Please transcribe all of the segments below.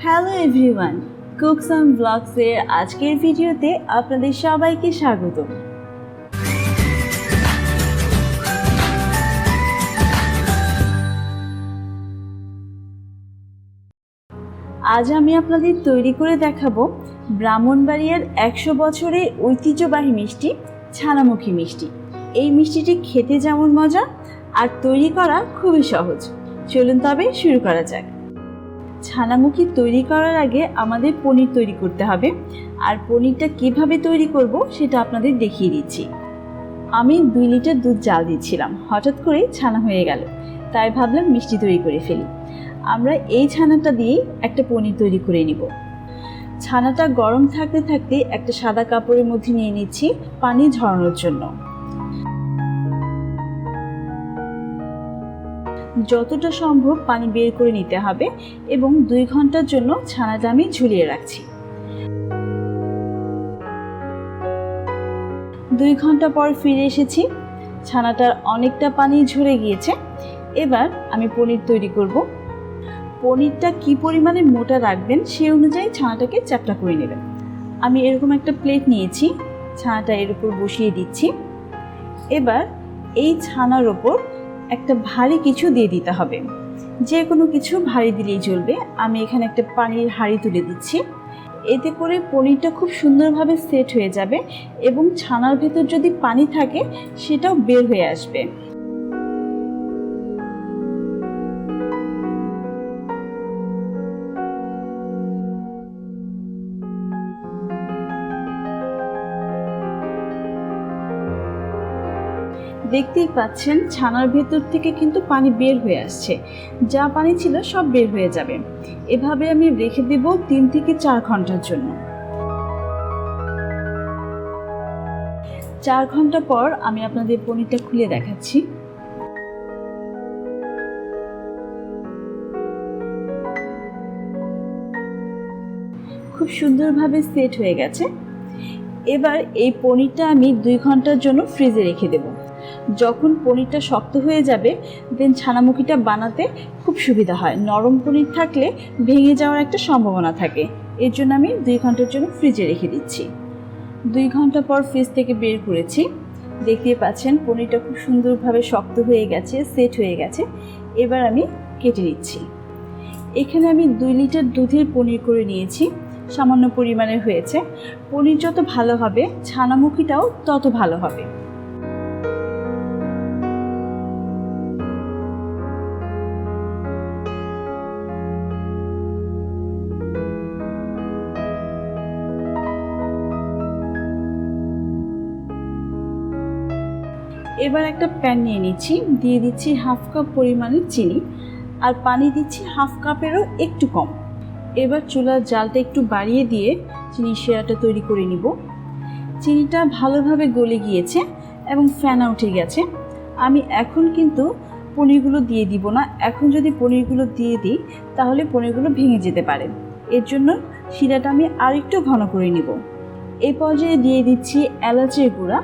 Hello everyone, cooks and ব্লগসের আজকের ভিডিওতে আপনাদের সবাইকে স্বাগত। আজ আমি আপনাদের তৈরি করে দেখাবো ব্রাহ্মণবাড়িয়ার 100 বছরের ঐতিহ্যবাহী মিষ্টি ছানামুখী মিষ্টি। এই মিষ্টিটি খেতে যেমন মজা আর তৈরি করা খুবই সহজ। চলুন তবে শুরু করা যাক। ছানামুখী তৈরি করার আগে আমাদের পনির তৈরি করতে হবে, আর পনিরটা কিভাবে তৈরি করব সেটা আপনাদের দেখিয়ে দিচ্ছি। আমি 2 লিটার দুধ জাল দিচ্ছিলাম, হঠাৎ করে ছানা হয়ে গেল, তাই ভাবলাম মিষ্টি তৈরি করে ফেলি। আমরা এই ছানাটা দিয়েই একটা পনির তৈরি করে নিব। ছানাটা গরম থাকতে থাকতে একটা সাদা কাপড়ের মধ্যে নিয়ে নিচ্ছি পানি ঝরানোর জন্য। যতটা সম্ভব পানি বের করে নিতে হবে এবং 2 ঘন্টার জন্য ছানাটা আমি ঝুলিয়ে রাখছি। 2 ঘন্টা পর ফিরে এসেছি। ছানাটার অনেকটা পানি ঝরে গিয়েছে। এবার আমি পনির তৈরি করব। পনিরটা কি পরিমাণে মোটা রাখবেন সেই অনুযায়ী ছানাটাকে চ্যাপ্টা করে নেবেন। আমি এরকম একটা প্লেট নিয়েছি, ছানাটা এর উপর বসিয়ে দিচ্ছি। এবার এই ছানার ওপর একটা ভারী কিছু দিয়ে দিতে হবে, যে কোনো কিছু ভারী দিলেই চলবে। আমি এখানে একটা পানির হাঁড়ি তুলে দিচ্ছি। এতে করে পনিরটা খুব সুন্দরভাবে সেট হয়ে যাবে এবং ছানার ভেতর যদি পানি থাকে সেটাও বের হয়ে আসবে। দেখতেই পাচ্ছেন ছানার ভেতর থেকে কিন্তু পানি বের হয়ে আসছে, যা পানি ছিল সব বের হয়ে যাবে। এভাবে আমি রেখে দেব 3 থেকে 4 ঘন্টার জন্য। 4 ঘন্টা পর আমি আপনাদের পনিরটা খুলে দেখাচ্ছি। খুব সুন্দরভাবে সেট হয়ে গেছে। এবার এই পনিরটা আমি 2 ঘন্টার জন্য ফ্রিজে রেখে দেব। যখন পনিরটা শক্ত হয়ে যাবে দেন ছানামুখীটা বানাতে খুব সুবিধা হয়। নরম পনির থাকলে ভেঙে যাওয়ার একটা সম্ভাবনা থাকে, এর জন্য আমি 2 ঘন্টার জন্য ফ্রিজে রেখে দিচ্ছি। 2 ঘন্টা পর ফ্রিজ থেকে বের করেছি। দেখতেই পাচ্ছেন পনিরটা খুব সুন্দরভাবে শক্ত হয়ে গেছে, সেট হয়ে গেছে। এবার আমি কেটে নিচ্ছি। এখানে আমি 2 লিটার দুধের পনির করে নিয়েছি, সামান্য পরিমাণের হয়েছে। পনির যত ভালো হবে ছানামুখীটাও তত ভালো হবে। এবার একটা প্যান নিয়ে নিচ্ছি, দিয়ে দিচ্ছি 1/2 কাপ পরিমাণের চিনি, আর পানি দিচ্ছি 1/2 কাপেরও একটু কম। এবার চুলার জালটা একটু বাড়িয়ে দিয়ে চিনির শিরাটা তৈরি করে নিব। চিনিটা ভালোভাবে গলে গিয়েছে এবং ফেনা উঠে গেছে। আমি এখন কিন্তু পনিরগুলো দিয়ে দিব না। এখন যদি পনিরগুলো দিয়ে দিই তাহলে পনিরগুলো ভেঙে যেতে পারে, এর জন্য শিরাটা আমি আরেকটু ঘন করে নিব। এই পর্যায়ে দিয়ে দিচ্ছি এলাচের গুঁড়া।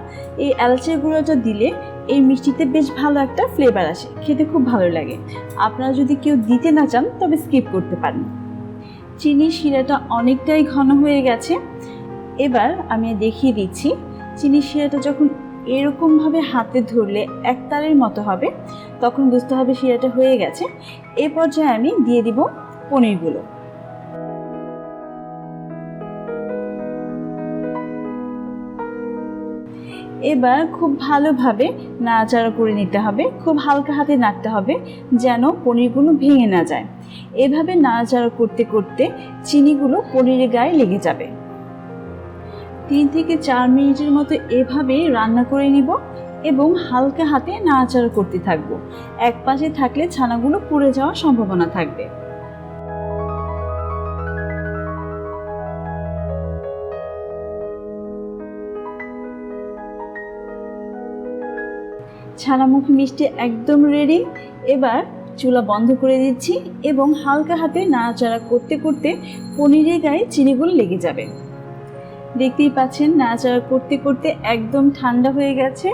এই এলাচের গুঁড়াটা দিলে এই মিষ্টিতে বেশ ভালো একটা ফ্লেভার আসে, খেতে খুব ভালো লাগে। আপনারা যদি কেউ দিতে না চান তবে স্কিপ করতে পারেন। চিনির শিরাটা অনেকটাই ঘন হয়ে গেছে। এবার আমি দেখিয়ে দিচ্ছি, চিনির শিরাটা যখন এরকমভাবে হাতে ধরলে একতারের মতো হবে তখন বুঝতে হবে শিরাটা হয়ে গেছে। এই পর্যায়ে আমি দিয়ে দিব পনিরগুলো। এবার খুব ভালোভাবে নাড়াচাড়া করে নিতে হবে, খুব হালকা হাতে নাড়তে হবে যেন পনিরগুলো ভেঙে না যায়। এভাবে নাড়াচাড়া করতে করতে চিনিগুলো পনিরের গায়ে লেগে যাবে। 3 থেকে 4 মিনিটের মতো এভাবে রান্না করে নিব এবং হালকা হাতে নাড়াচাড়া করতে থাকবো। এক পাশে থাকলে ছানাগুলো পুড়ে যাওয়ার সম্ভাবনা থাকবে। ছানামুখী মিষ্টি একদম রেডি। এবার চুলা বন্ধ করে দিচ্ছি এবং হালকা হাতে নাড়াচাড়া করতে করতে পনিরের গায়ে চিনিগুলো লেগে যাবে। দেখতেই পাচ্ছেন নাড়াচাড়া করতে করতে একদম ঠান্ডা হয়ে গেছে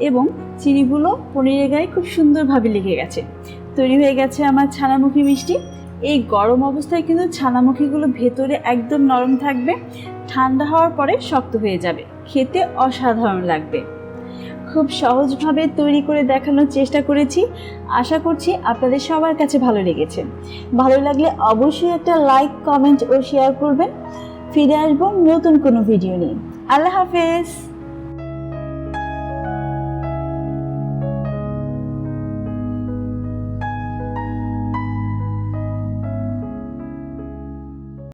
এবং চিনিগুলো পনিরের গায়ে খুব সুন্দরভাবে লেগে গেছে। তৈরি হয়ে গেছে আমার ছানামুখী মিষ্টি। এই গরম অবস্থায় কিন্তু ছানামুখীগুলো ভেতরে একদম নরম থাকবে, ঠান্ডা হওয়ার পরে শক্ত হয়ে যাবে, খেতে অসাধারণ লাগবে। খুব সহজভাবে তৈরি করে দেখানোর চেষ্টা করেছি, আশা করছি আপনাদের সবার কাছে ভালো লেগেছে। ভালো লাগলে অবশ্যই একটা লাইক, কমেন্ট ও শেয়ার করবেন। ফিরে আসবো নতুন কোনো ভিডিও নিয়ে। আল্লাহ হাফেজ।